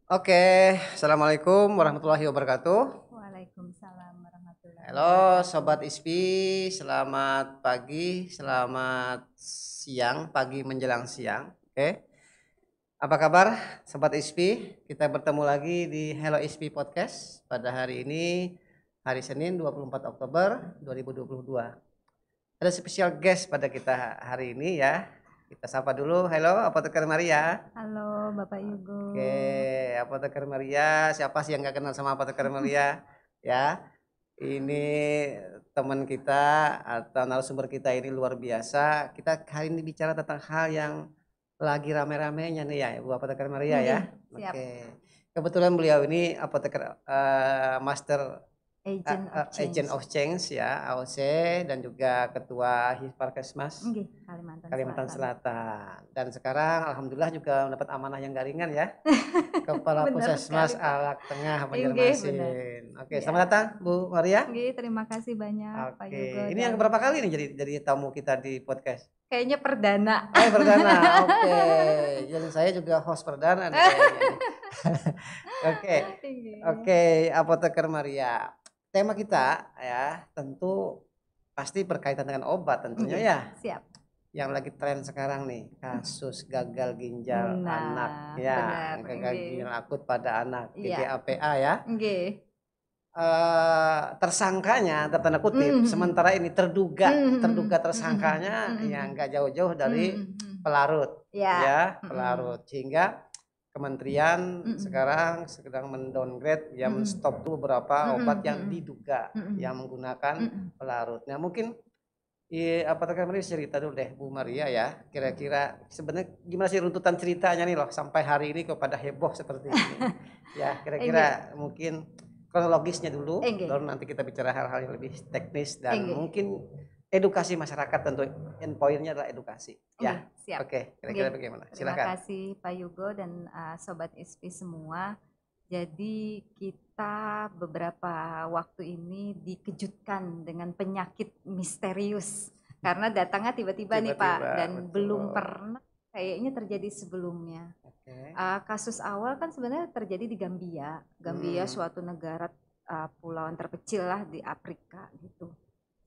Oke, Assalamualaikum warahmatullahi wabarakatuh. Waalaikumsalam warahmatullahi Halo wabarakatuh. Sobat ISPI, selamat pagi, selamat siang, pagi menjelang siang. Oke, apa kabar Sobat ISPI? Kita bertemu lagi di Hello ISPI Podcast pada hari ini, hari Senin 24 Oktober 2022. Ada spesial guest pada kita hari ini ya. Kita sapa dulu, halo Apoteker Maria. Halo Bapak Yugo. Oke, Apoteker Maria, siapa sih yang nggak kenal sama Apoteker Maria? Ya, ini teman kita atau narasumber kita ini luar biasa. Kita hari ini bicara tentang hal yang lagi rame-ramenya nih ya, Bu Apoteker Maria ya. Nggih, siap. Oke, kebetulan beliau ini apoteker master Agent of Agent Change. of Change ya, AOC, dan juga Ketua Hifparkesmas Nggih, Kalimantan Kalimantan Selatan. Selatan. Dan sekarang alhamdulillah juga mendapat amanah yang gak ringan ya. Kepala Benar sekali, Puskesmas Pak. Alak Tengah Nggih, benar. Banjarmasin. Oke, Ya. selamat datang Bu Maria. Nggih, terima kasih banyak Pak Yugo Oke, ini yang dan berapa kali nih jadi tamu kita di podcast? kayaknya perdana. Oh, perdana. Oke, jadi saya juga host perdana nih kayaknya nih. Oke, Nggih. oke, Apoteker Maria. Tema kita ya tentu pasti berkaitan dengan obat tentunya Nggih, ya. siap. Yang lagi tren sekarang nih, kasus gagal ginjal anak Nah, ya, benar. gagal ginjal Nggih. akut pada anak, Iya. GGAPA ya. Nggih. Tersangkanya tanda kutip, Mhm. sementara ini terduga Mhm. terduga Mhm. tersangkanya yang Mhm. nggak jauh-jauh dari Mhm. pelarut Ya. ya, Mhm. pelarut. Sehingga kementerian Mhm. sekarang sedang mendowngrade ya, Mhm. menstop dulu beberapa obat Mhm. yang diduga Mhm. yang menggunakan Mhm. pelarut. Nah, mungkin iya, apa tadi Maria cerita dulu deh Bu Maria ya. Kira-kira sebenarnya gimana sih runtutan ceritanya nih loh sampai hari ini kepada heboh seperti ini. Ya, Enggak, kira-kira mungkin kronologisnya dulu, enggak, baru nanti kita bicara hal-hal yang lebih teknis dan enggak, mungkin edukasi masyarakat, tentu endpointnya adalah edukasi. Ya, enggak, siap. oke, kira-kira Enggak. bagaimana? Terima Silakan. kasih Pak Yugo dan Sobat ISPI semua. Jadi kita beberapa waktu ini dikejutkan dengan penyakit misterius karena datangnya tiba-tiba nih Pak Tiba-tiba, dan belum betul. pernah kayaknya terjadi sebelumnya. Oke. Kasus awal kan sebenarnya terjadi di Gambia. Gambia Hmm, suatu negara pulauan terkecil lah di Afrika gitu.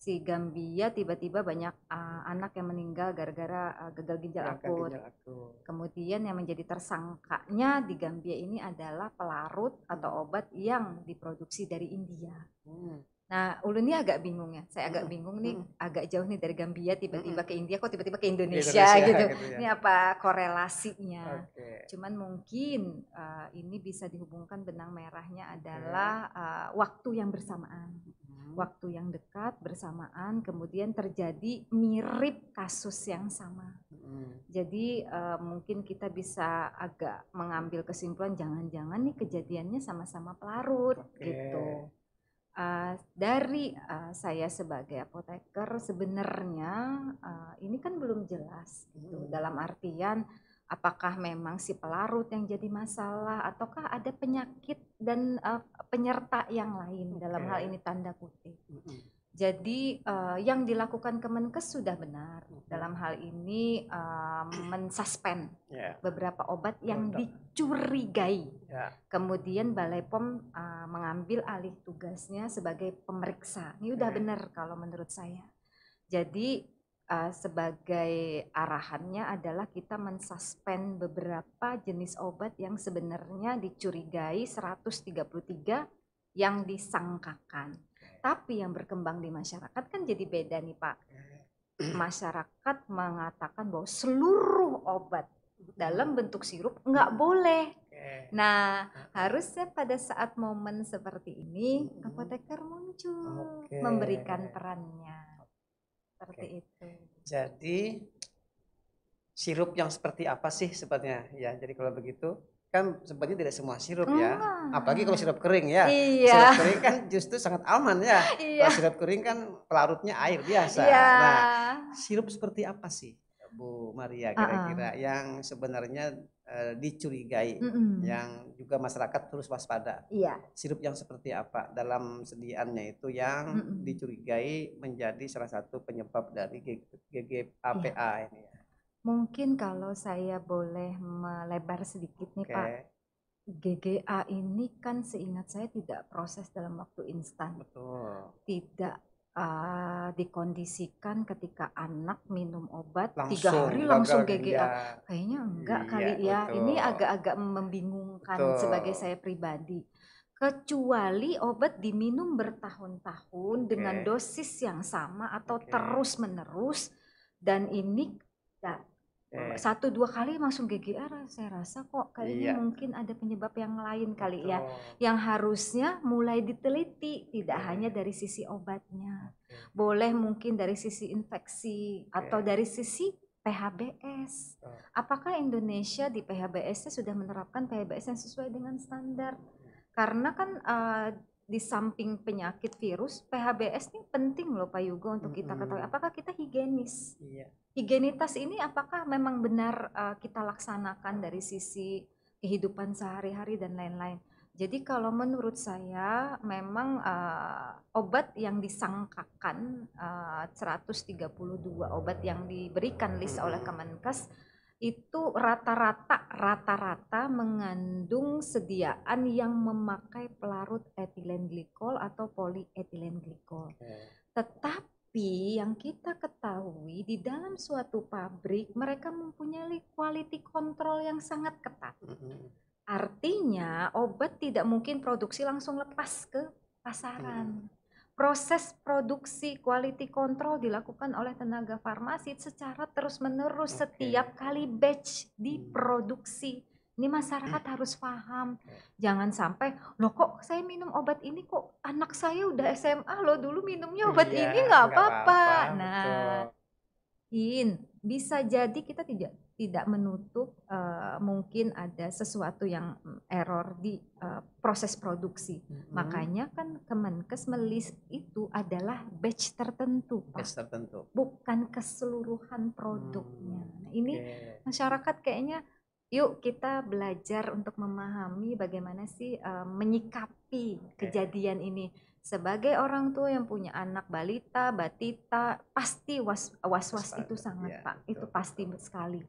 Si Gambia tiba-tiba banyak anak yang meninggal gara-gara gagal ginjal gagal akut. ginjal akut. Kemudian yang menjadi tersangkanya di Gambia ini adalah pelarut atau obat yang diproduksi dari India. Hmm. Nah, ulun ini agak bingung ya. Saya agak Hmm. bingung nih, Hmm. agak jauh nih dari Gambia tiba-tiba ke India, kok tiba-tiba ke Indonesia Indonesia gitu. gitu ya. Ini apa korelasinya? Oke. Cuman mungkin ini bisa dihubungkan benang merahnya Oke. adalah waktu yang bersamaan. Hmm. Waktu yang dekat bersamaan kemudian terjadi mirip kasus yang sama. Hmm. Jadi mungkin kita bisa agak mengambil kesimpulan jangan-jangan nih kejadiannya sama-sama pelarut Oke. gitu. Dari saya sebagai apoteker sebenarnya ini kan belum jelas gitu. Dalam artian apakah memang si pelarut yang jadi masalah ataukah ada penyakit dan penyerta yang lain dalam hal ini tanda kutip. Jadi yang dilakukan Kemenkes sudah benar dalam hal ini mensuspend beberapa obat yang dicurigai. Kemudian Balai POM mengambil alih tugasnya sebagai pemeriksa. Ini udah benar kalau menurut saya. Jadi sebagai arahannya adalah kita mensuspend beberapa jenis obat yang sebenarnya dicurigai 133 yang disangkakan. Tapi yang berkembang di masyarakat kan jadi beda nih Pak. Masyarakat mengatakan bahwa seluruh obat dalam bentuk sirup nggak boleh. Nah, harusnya pada saat momen seperti ini apoteker muncul memberikan perannya. Seperti itu. Jadi sirup yang seperti apa sih sebenarnya ya? Jadi kalau begitu kan sebenarnya tidak semua sirup ya, apalagi kalau sirup kering ya. Iya. Sirup kering kan justru sangat aman ya. Iya. Kalau sirup kering kan pelarutnya air biasa. Iya. Nah, sirup seperti apa sih Bu Maria kira-kira yang sebenarnya dicurigai, yang juga masyarakat terus waspada? Iya. Sirup yang seperti apa dalam sediaannya itu yang dicurigai menjadi salah satu penyebab dari GGAPA ini ya? Mungkin kalau saya boleh melebar sedikit nih Pak, GGA ini kan seingat saya tidak proses dalam waktu instan. Betul. Tidak dikondisikan ketika anak minum obat 3 Langsung hari gagal langsung ginjal. GGA. Kayaknya enggak Iya, kali ya. Ini betul. agak-agak membingungkan sebagai Betul. saya pribadi. Kecuali obat diminum bertahun-tahun dengan Oke. dosis yang sama atau Oke. terus-menerus, dan ini Oke. 1-2 kali langsung GGR, saya rasa kok kayaknya Iya. mungkin ada penyebab yang lain kali ya, Betul. yang harusnya mulai diteliti, tidak Oke. hanya dari sisi obatnya, Oke. boleh mungkin dari sisi infeksi atau Oke. dari sisi PHBS. Betul. Apakah Indonesia di PHBS-nya sudah menerapkan PHBS yang sesuai dengan standar? Karena kan di samping penyakit virus, PHBS ini penting loh Pak Yugo untuk kita ketahui. Apakah kita higienis? Iya. Higienitas ini apakah memang benar kita laksanakan dari sisi kehidupan sehari-hari dan lain-lain. Jadi kalau menurut saya memang obat yang disangkakan 132 obat yang diberikan list oleh Kemenkes itu rata-rata mengandung sediaan yang memakai pelarut etilen glikol atau polietilen glikol. Tetapi yang kita ketahui di dalam suatu pabrik mereka mempunyai quality control yang sangat ketat. Artinya obat tidak mungkin produksi langsung lepas ke pasaran. Proses produksi quality control dilakukan oleh tenaga farmasi secara terus-menerus setiap kali batch diproduksi. Ini masyarakat harus paham. Jangan sampai, loh kok saya minum obat ini kok anak saya udah SMA loh dulu minumnya obat ini nggak apa-apa. Nah, bisa jadi kita tidak menutup mungkin ada sesuatu yang error di proses produksi. Makanya kan Kemenkes melis itu adalah batch tertentu, Pak. Batch tertentu. Bukan keseluruhan produknya. Nah, ini masyarakat kayaknya yuk kita belajar untuk memahami bagaimana sih menyikapi kejadian ini. Sebagai orang tua yang punya anak balita, batita, pasti was-was itu sangat Pak, itu pasti sekali.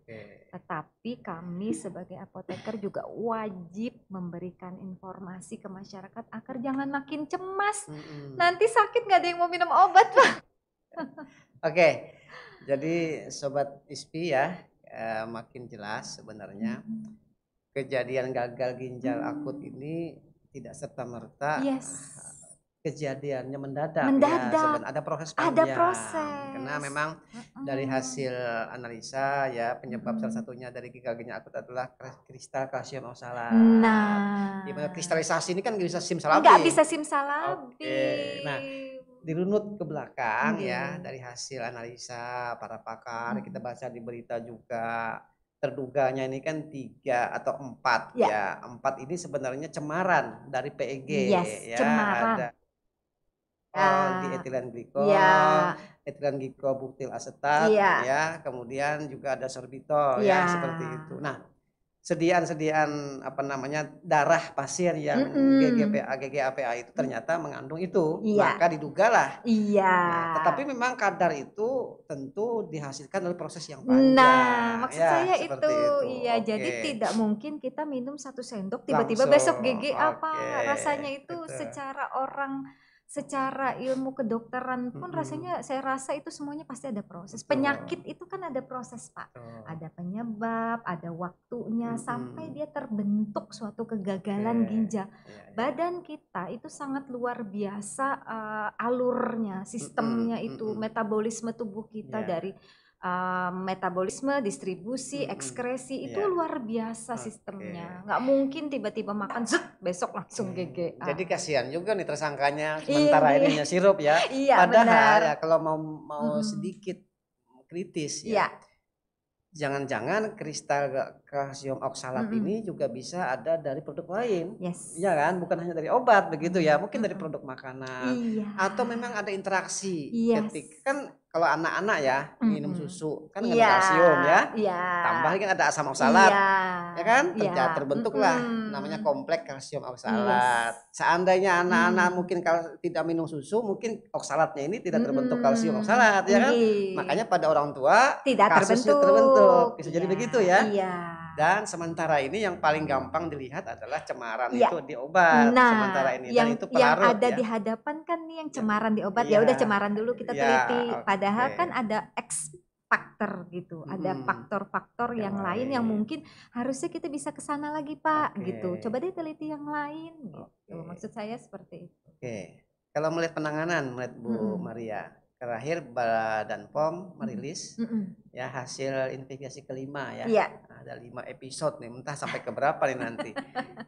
Tetapi kami sebagai apoteker juga wajib memberikan informasi ke masyarakat agar jangan makin cemas. Nanti sakit nggak ada yang mau minum obat Pak. Oke, jadi Sobat ISPI ya, makin jelas sebenarnya kejadian gagal ginjal akut ini tidak serta-merta kejadiannya mendadak. Ya, ada proses panjang. Karena memang dari hasil analisa ya penyebab salah satunya dari gagal ginjal akut adalah kristal kalsium oksalat. Nah, di mana kristalisasi ini kan bisa simsalabim. Nggak bisa simsalabim. Nah, dirunut ke belakang ya dari hasil analisa para pakar, kita baca di berita juga terduganya ini kan 3 atau 4 ya. 4 ini sebenarnya cemaran dari PEG ya. Cemaran. Ada di etilen glikol, etilen glikobuktil asetat ya, kemudian juga ada sorbitol ya seperti itu. Nah, sediaan apa namanya darah pasien yang GGAPA itu ternyata mengandung itu, maka didugalah. Nah, tetapi memang kadar itu tentu dihasilkan oleh proses yang panjang. Nah, maksud saya itu. Iya, Oke. jadi tidak mungkin kita minum 1 sendok tiba-tiba besok GGA apa. Rasanya itu secara ilmu kedokteran pun rasanya saya rasa itu semuanya pasti ada proses. Penyakit itu kan ada proses Pak. Ada penyebab, ada waktunya sampai dia terbentuk suatu kegagalan ginjal. Badan kita itu sangat luar biasa alurnya, sistemnya itu, metabolisme tubuh kita dari metabolisme, distribusi, ekskresi itu luar biasa sistemnya. Nggak mungkin tiba-tiba makan besok langsung GGA. Jadi kasihan juga nih tersangkanya sementara ininya sirup ya. Padahal benar. Ya kalau mau sedikit kritis ya. Jangan-jangan kristal kalsium oksalat ini juga bisa ada dari produk lain. Iya kan, bukan hanya dari obat begitu ya, mungkin dari produk makanan atau memang ada interaksi ketika kan kalau anak-anak ya minum susu kan ada kalsium ya, tambah lagi ada asam oksalat ya kan, terbentuklah namanya kompleks kalsium oksalat. Seandainya anak-anak mungkin kalau tidak minum susu mungkin oksalatnya ini tidak terbentuk kalsium oksalat ya kan, makanya pada orang tua tidak kasusnya terbentuk. Bisa jadi begitu ya. Dan sementara ini yang paling gampang dilihat adalah cemaran Iya. itu di obat sementara Nah, ini dan yang itu yang pelarut ada ya. di hadapan kan nih yang Ya. cemaran di obat. Ya Iya. udah cemaran dulu kita Ya, teliti. Padahal oke. kan ada X faktor gitu. Ada faktor-faktor yang lain yang mungkin harusnya kita bisa ke sana lagi, Pak, gitu. Oke. Coba deh teliti yang lain gitu. Oke. Maksud saya seperti itu. Oke. Kalau melihat penanganan melihat Bu Maria, terakhir Badan POM merilis ya hasil investigasi kelima ya. Iya. Ada 5 episode nih, entah sampai ke berapa nih nanti.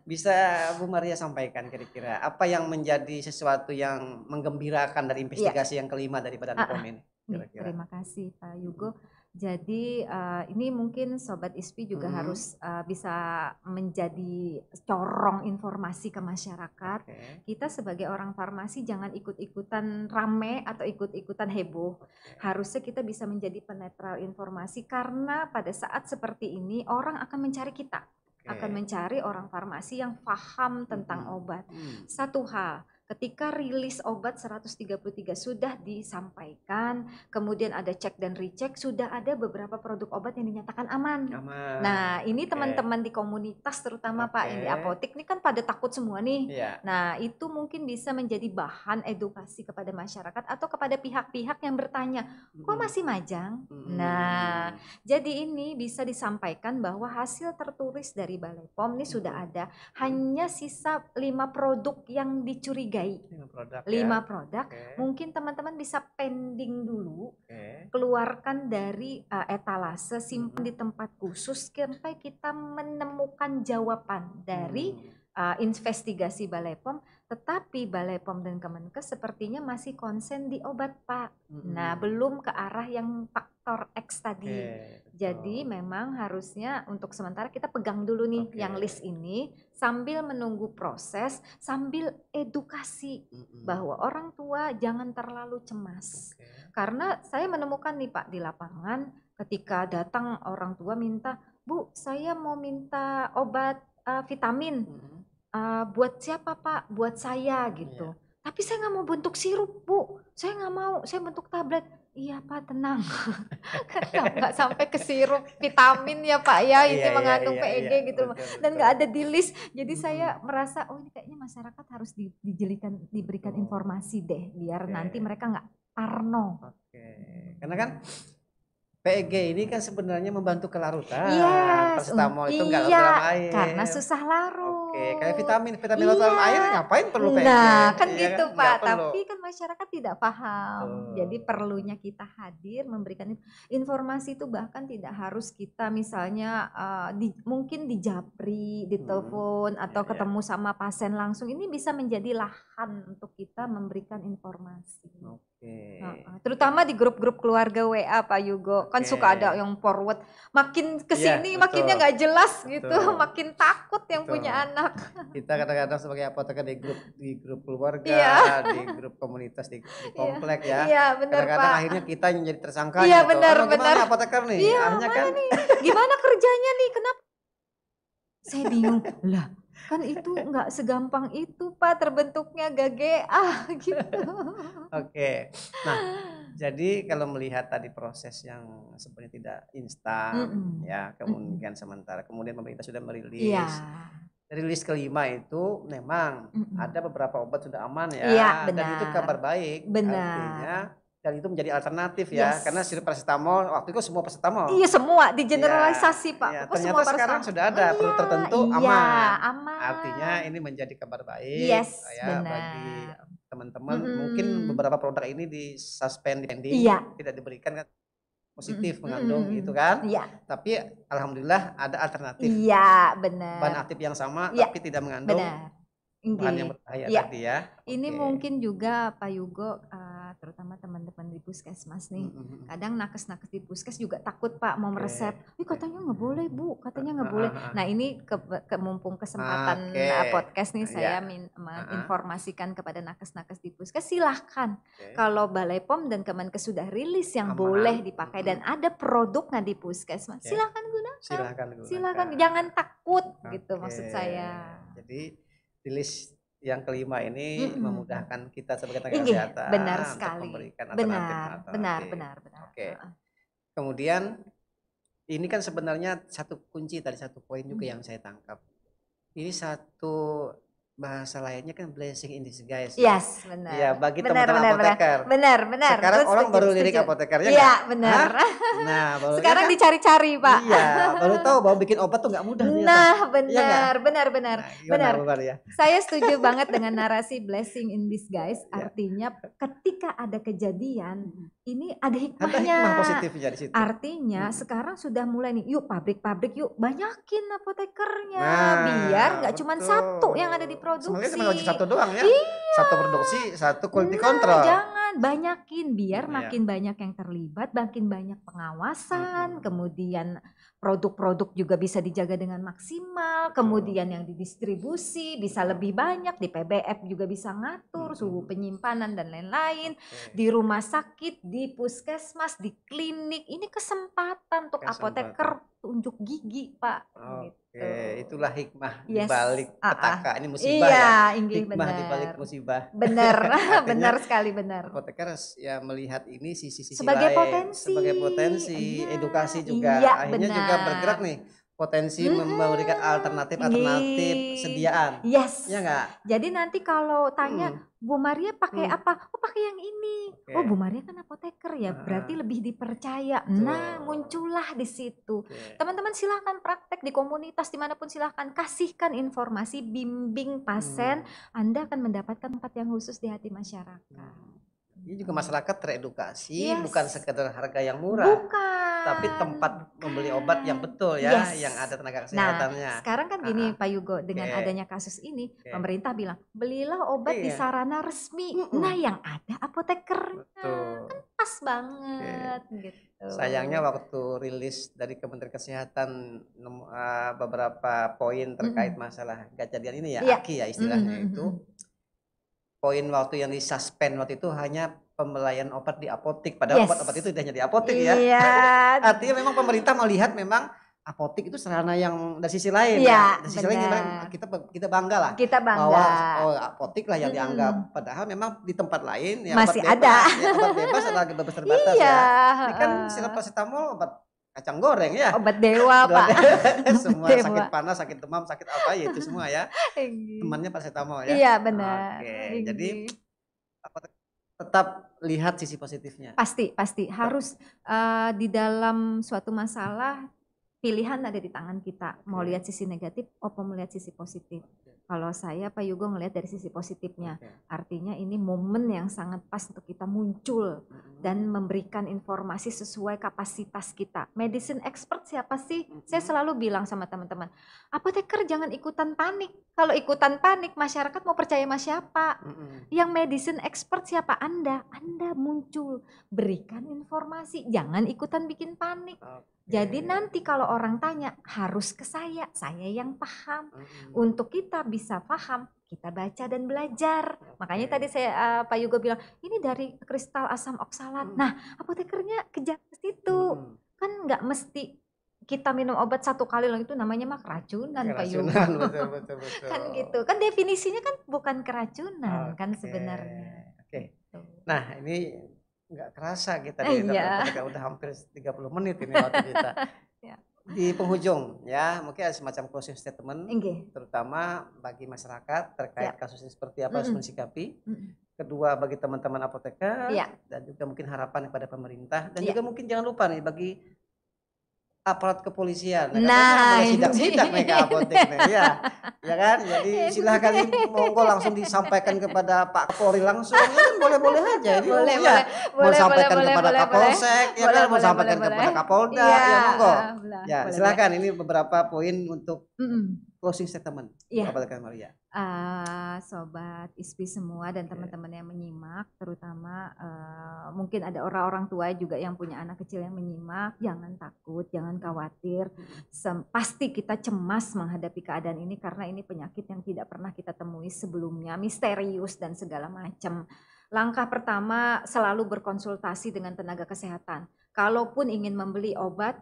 Bisa Bu Maria sampaikan kira-kira apa yang menjadi sesuatu yang menggembirakan dari investigasi yang kelima dari Badan POM ini? Kira-kira. Terima kasih Pak Yugo. Jadi ini mungkin Sobat ISPI juga harus bisa menjadi corong informasi ke masyarakat. Kita sebagai orang farmasi jangan ikut-ikutan rame atau ikut-ikutan heboh. Harusnya kita bisa menjadi penetral informasi karena pada saat seperti ini orang akan mencari kita. Akan mencari orang farmasi yang paham tentang obat. Satu hal, ketika rilis obat 133 sudah disampaikan, kemudian ada cek dan recheck, sudah ada beberapa produk obat yang dinyatakan aman. Nah, ini teman-teman di komunitas terutama Pak yang di apotek ini kan pada takut semua nih. Nah, itu mungkin bisa menjadi bahan edukasi kepada masyarakat atau kepada pihak-pihak yang bertanya, kok masih majang? Nah, jadi ini bisa disampaikan bahwa hasil tertulis dari Balai POM ini sudah ada, hanya sisa 5 produk yang dicurigai. 5 produk, mungkin teman-teman bisa pending dulu, keluarkan dari etalase, simpan di tempat khusus sampai kita menemukan jawaban dari investigasi Balai POM. Tetapi Balai POM dan Kemenkes sepertinya masih konsen di obat Pak. Nah, belum ke arah yang faktor X tadi. Jadi memang harusnya untuk sementara kita pegang dulu nih yang list ini sambil menunggu proses, sambil edukasi bahwa orang tua jangan terlalu cemas. Karena saya menemukan nih Pak di lapangan ketika datang orang tua minta, Bu saya mau minta obat vitamin, buat siapa Pak? Buat saya gitu. Tapi saya nggak mau bentuk sirup Bu, saya nggak mau, saya bentuk tablet. Iya Pak tenang, kan nggak sampai ke sirup vitamin ya Pak ya, ini mengandung PEG gitu dan nggak ada di list. Jadi saya merasa oh ini kayaknya masyarakat harus diberikan informasi deh biar nanti mereka nggak parno. Karena kan PEG ini kan sebenarnya membantu kelarutan. Paracetamol itu nggak larut dalam air. Karena susah larut. Kayak vitamin larut dalam air ngapain perlu PEG? Nah, kan gitu Pak. Tapi kan masyarakat tidak paham. Jadi perlunya kita hadir memberikan informasi itu bahkan tidak harus kita misalnya mungkin di japri, di telepon atau ketemu sama pasien langsung. Ini bisa menjadi lahan untuk kita memberikan informasi. Terutama di grup-grup keluarga WA Pak Yugo, kan suka ada yang forward, makin kesini makinnya nggak jelas gitu, makin takut yang punya anak. Kita kadang-kadang sebagai apoteker di grup keluarga, di grup komunitas, di komplek ya. Iya benar Pak. Kadang-kadang akhirnya kita yang jadi tersangka gitu. Benar. Gimana apoteker nih? Iya, akhirnya kan nih? Gimana kerjanya nih? Kenapa? Saya bingung lah. Kan itu nggak segampang itu Pak terbentuknya GGA gitu. Nah jadi kalau melihat tadi proses yang sebenarnya tidak instan ya kemungkinan sementara kemudian pemerintah sudah merilis rilis kelima itu memang ada beberapa obat sudah aman ya dan itu kabar baik artinya dan itu menjadi alternatif ya karena sirup paracetamol waktu itu semua paracetamol semua digeneralisasi Pak ternyata semua sekarang sudah ada produk tertentu aman artinya ini menjadi kabar baik bagi teman-teman mungkin beberapa produk ini di suspend tidak diberikan kan positif mengandung gitu kan tapi alhamdulillah ada alternatif bahan aktif yang sama tapi tidak mengandung bahan yang berbahaya tadi ya. Ini mungkin juga Pak Yugo terutama teman-teman di puskesmas nih. Kadang nakes-nakes di puskes juga takut Pak mau meresep. Katanya nggak boleh Bu, katanya nggak boleh. Nah ini mumpung kesempatan podcast nih saya menginformasikan kepada nakes-nakes di puskes silahkan. Kalau Balai POM dan Kemenkes sudah rilis yang boleh dipakai dan ada produknya di puskesmas, silahkan gunakan. Silahkan, jangan takut gitu maksud saya. Jadi rilis yang kelima ini memudahkan kita sebagai tenaga kesehatan benar sekali. untuk memberikan alternatif. Benar. Kemudian Ini kan sebenarnya satu kunci tadi, satu poin juga yang saya tangkap. Ini satu bahasa lainnya kan blessing in disguise ya. Yes, Iya, benar. bagi Benar teman-teman benar benar. apoteker. Benar benar. Sekarang Gue orang setuju baru lirik setuju. apoteker ya Iya, nggak? benar. Hah? Nah, baru ya Sekarang kan? dicari-cari, Pak. Iya, baru tahu bahwa bikin obat tuh nggak mudah ternyata. Nah, Iya nggak? benar benar benar. Nah, gimana Benar. Bu Maria? Saya setuju banget dengan narasi blessing in disguise, Ya, artinya ketika ada kejadian, ini ada ada hikmahnya. hikmah positifnya di situ. Artinya sekarang sudah mulai nih, yuk pabrik-pabrik yuk banyakin apotekernya, biar Nah, nggak cuma satu yang ada betul. Sebenarnya cuma diproduksi. satu doang ya. Iya. Satu produksi, satu quality Nah, control. jangan banyakin biar Iya. makin banyak yang terlibat, makin banyak pengawasan, Mm-mm. kemudian produk-produk juga bisa dijaga dengan maksimal, kemudian yang didistribusi bisa lebih banyak, di PBF juga bisa ngatur suhu penyimpanan dan lain-lain, Oke. di rumah sakit, di puskesmas, di klinik. Ini kesempatan untuk Kesempatan. apoteker tunjuk gigi, Pak. Oke, itulah hikmah di Yes. balik petaka. Ini musibah Iya, ya. inggih, Hikmah di balik benar. musibah. Benar, Artinya benar sekali, benar. apoteker ya melihat ini sisi-sisi Sebagai lain, potensi. sebagai potensi, Iya, edukasi juga. iya, Akhirnya juga bergerak benar. nih, potensi memberikan alternatif sediaan. Yes. Ya nggak? Jadi nanti kalau tanya, Bu Maria pakai Hmm. apa? Oh, pakai yang ini. Oke. Oh, Bu Maria kan apoteker ya, berarti lebih dipercaya. Nah, Betul. muncullah di situ. Oke. Teman-teman silahkan praktek di komunitas dimanapun, silahkan kasihkan informasi, bimbing pasien. Anda akan mendapatkan tempat yang khusus di hati masyarakat. Ini juga masyarakat teredukasi, Yes. bukan sekedar harga yang murah, Bukan. tapi tempat membeli obat yang betul ya, Yes. yang ada tenaga Nah, kesehatannya. sekarang kan gini Pak Yugo, dengan Oke. adanya kasus ini, Oke. pemerintah bilang, belilah obat di Iya. sarana resmi. Nah, yang ada apotekernya. Betul. Kan pas banget gitu. Sayangnya waktu rilis dari Kementerian Kesehatan beberapa poin terkait masalah kejadian ini ya, Iya. AKI ya istilahnya itu. Poin waktu yang disuspend waktu itu hanya pembelian obat di apotik, padahal Yes. obat-obat itu hanya di apotik ya. Iya. Artinya memang pemerintah melihat memang apotik itu sarana yang dari sisi lain Iya, ya. Dari sisi lain benar. kita bangga lah Kita bahwa bangga. apotik lah yang dianggap, padahal memang di tempat lain ya Masih obat ada. bebas, ya, obat bebas adalah bebas terbatas Iya. ya. Ini kan sirup paracetamol obat kacang goreng ya. Obat dewa, Pak. Semua Dewa. sakit panas, sakit demam, sakit apa ya itu semua ya. Temannya paracetamol ya. Iya, benar. Oke, jadi tetap lihat sisi positifnya. Pasti harus di dalam suatu masalah pilihan ada di tangan kita. Mau lihat sisi negatif, mau melihat sisi positif. Kalau saya Pak Yugo ngelihat dari sisi positifnya, artinya ini momen yang sangat pas untuk kita muncul dan memberikan informasi sesuai kapasitas kita. Medicine expert siapa sih? Saya selalu bilang sama teman-teman, apoteker jangan ikutan panik. Kalau ikutan panik, masyarakat mau percaya sama siapa? Yang medicine expert siapa? Anda muncul, berikan informasi, jangan ikutan bikin panik. Jadi nanti kalau orang tanya harus ke saya yang paham. Untuk kita bisa paham, kita baca dan belajar. Makanya tadi saya Pak Yugo bilang, ini dari kristal asam oksalat. Nah, apotekernya kejar ke situ. Kan nggak mesti kita minum obat satu kali lang itu namanya mah keracunan, Pak Yugo. Betul. Kan gitu. Kan definisinya kan bukan keracunan kan sebenarnya. Oke. Nah, ini nggak kerasa kita udah hampir 30 menit ini waktu kita. Di penghujung ya, mungkin ada semacam closing statement, terutama bagi masyarakat terkait kasus ini seperti apa harus mensikapi. Kedua, bagi teman-teman apoteker dan juga mungkin harapan kepada pemerintah dan juga mungkin jangan lupa nih bagi aparat kepolisian. Nah, sidak-sidak nih ke apotek nih ya kan. Jadi silakan monggo langsung disampaikan kepada Pak Kapolri langsung. Ya kan boleh aja ini mau sampaikan kepada Kapolsek ya kan, mau sampaikan kepada Kapolda ya monggo. Ya, silakan ini beberapa poin untuk closing statement. Kepada Maria. Sobat ISPI semua dan teman-teman yang menyimak, terutama mungkin ada orang-orang tua juga yang punya anak kecil yang menyimak, jangan takut, jangan khawatir. Pasti kita cemas menghadapi keadaan ini karena ini penyakit yang tidak pernah kita temui sebelumnya, misterius dan segala macam. Langkah pertama selalu berkonsultasi dengan tenaga kesehatan. Kalaupun ingin membeli obat,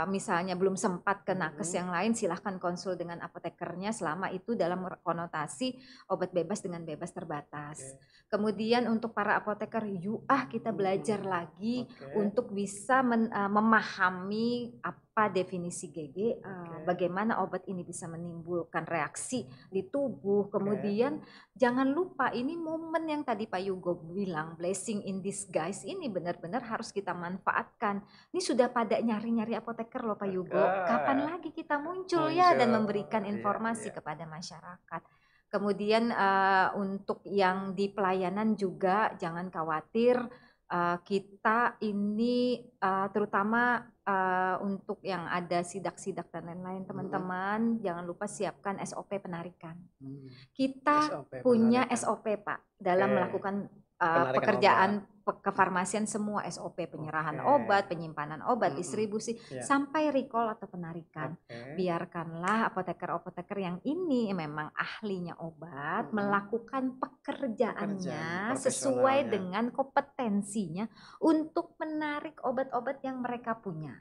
misalnya belum sempat ke nakes Mhm. yang lain, silahkan konsul dengan apotekernya selama itu dalam konotasi obat bebas dengan bebas terbatas. Oke. Kemudian untuk para apoteker, yuk kita belajar Mhm. lagi Oke. untuk bisa memahami apa definisi GGA, Oke. bagaimana obat ini bisa menimbulkan reaksi di tubuh. Oke. Kemudian jangan lupa ini momen yang tadi Pak Yugo bilang blessing in disguise ini benar-benar harus kita manfaatkan. Ini sudah pada nyari-nyari apoteker loh Pak Oke. Yugo. Kapan lagi kita muncul ya dan Muncul. memberikan Iya, informasi iya. kepada masyarakat. Kemudian untuk yang di pelayanan juga jangan khawatir, kita ini terutama untuk yang ada sidak-sidak dan lain-lain Mhm. teman-teman jangan lupa siapkan SOP penarikan. Hmm. Kita SOP punya penarikan. SOP Pak, Oke. dalam melakukan Penarikan obat. pekerjaan kefarmasian semua SOP, penyerahan Oke. obat, penyimpanan obat, Mhm. distribusi, Iya. sampai recall atau penarikan. Oke. Biarkanlah apoteker-apoteker yang ini memang ahlinya obat Mhm. melakukan Pekerjaan pekerjaannya sesuai profesionalnya. dengan kompetensinya untuk menarik obat-obat yang mereka punya.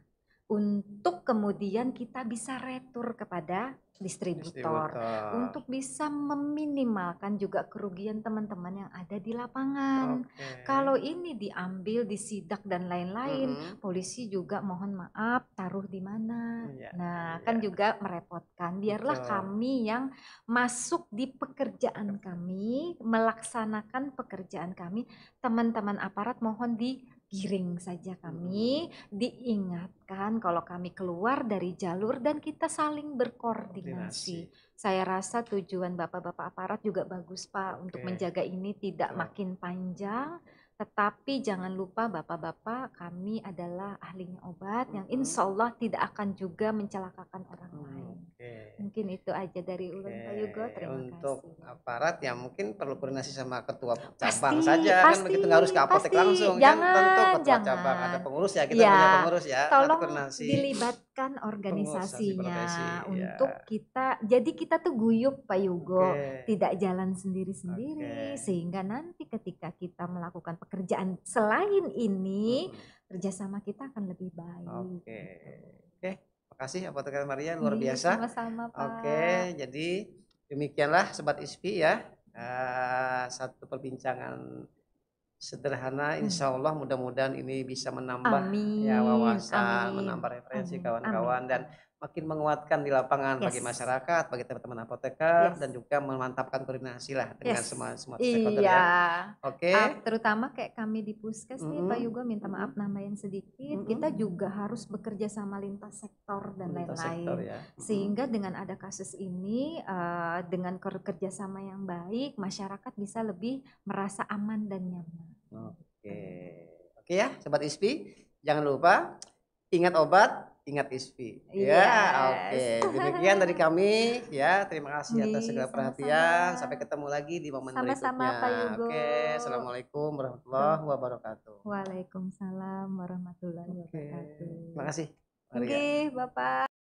Untuk kemudian kita bisa retur kepada distributor Distributor. untuk bisa meminimalkan juga kerugian teman-teman yang ada di lapangan. Oke. Kalau ini diambil, disidak dan lain-lain, Mhm. polisi juga mohon maaf taruh di mana. Iya, Nah, iya. kan juga merepotkan. Biarlah Betul. kami yang masuk di pekerjaan kami, melaksanakan pekerjaan kami. Teman-teman aparat mohon digiring saja kami, Mhm. diingatkan kalau kami keluar dari jalur dan kita saling Koordinasi. berkoordinasi. Saya rasa tujuan bapak-bapak aparat juga bagus Pak untuk Oke. menjaga ini tidak Betul. makin panjang. Tetapi jangan lupa bapak-bapak kami adalah ahlinya obat yang Mhm. insya Allah tidak akan juga mencelakakan orang lain. Oke. Mungkin itu aja dari ulun Pak Yugo, Oke, terima untuk kasih. aparat ya mungkin perlu koordinasi sama ketua cabang Pasti, saja kan pasti, begitu, nggak harus ke apotek pasti. langsung kan, tentu Jangan, ketua cabang ada jangan. pengurus ya, kita punya Ya, pengurus ya, nanti tolong koordinasi dilibatkan pengurus profesi, organisasinya ya. untuk kita, jadi kita tuh guyup Pak Yugo, Oke. tidak jalan Oke. sendiri-sendiri, sehingga nanti ketika kita melakukan pekerjaan selain ini, Mhm. kerjasama kita akan lebih baik. Oke. Gitu. Oke, makasih Apoteker Maria luar Iya, biasa. sama-sama Pak. Oke, jadi demikianlah Sobat ISPI ya, satu perbincangan sederhana, Hmm. insya Allah mudah-mudahan ini bisa menambah ya Amin, wawasan, amin, menambah referensi amin, amin, kawan-kawan dan amin. makin menguatkan di lapangan bagi Yes, masyarakat, bagi teman-teman apoteker dan yes. juga memantapkan koordinasi lah dengan Yes, semua semua stakeholder iya. ya. Oke. Terutama kayak kami di Puskes nih Pak Mhm, Yugo minta maaf mhm, nambahin sedikit, kita mhm. juga harus bekerja sama lintas sektor dan Lintas sektor lain-lain. ya. Sehingga dengan ada kasus ini, dengan kerjasama yang baik, masyarakat bisa lebih merasa aman dan nyaman. Oke. Gitu. Oke ya, Sobat ISPI, jangan lupa ingat obat, ingat ISPI. Ya, Yes. oke. Demikian dari kami ya. Terima kasih atas Nggih, segala sama-sama. perhatian. Sampai ketemu lagi di momen Sama-sama berikutnya. Pak Yugo. Oke, Assalamualaikum warahmatullahi wabarakatuh. Waalaikumsalam warahmatullahi Oke, wabarakatuh. terima kasih, Maria. Nggih, Bapak.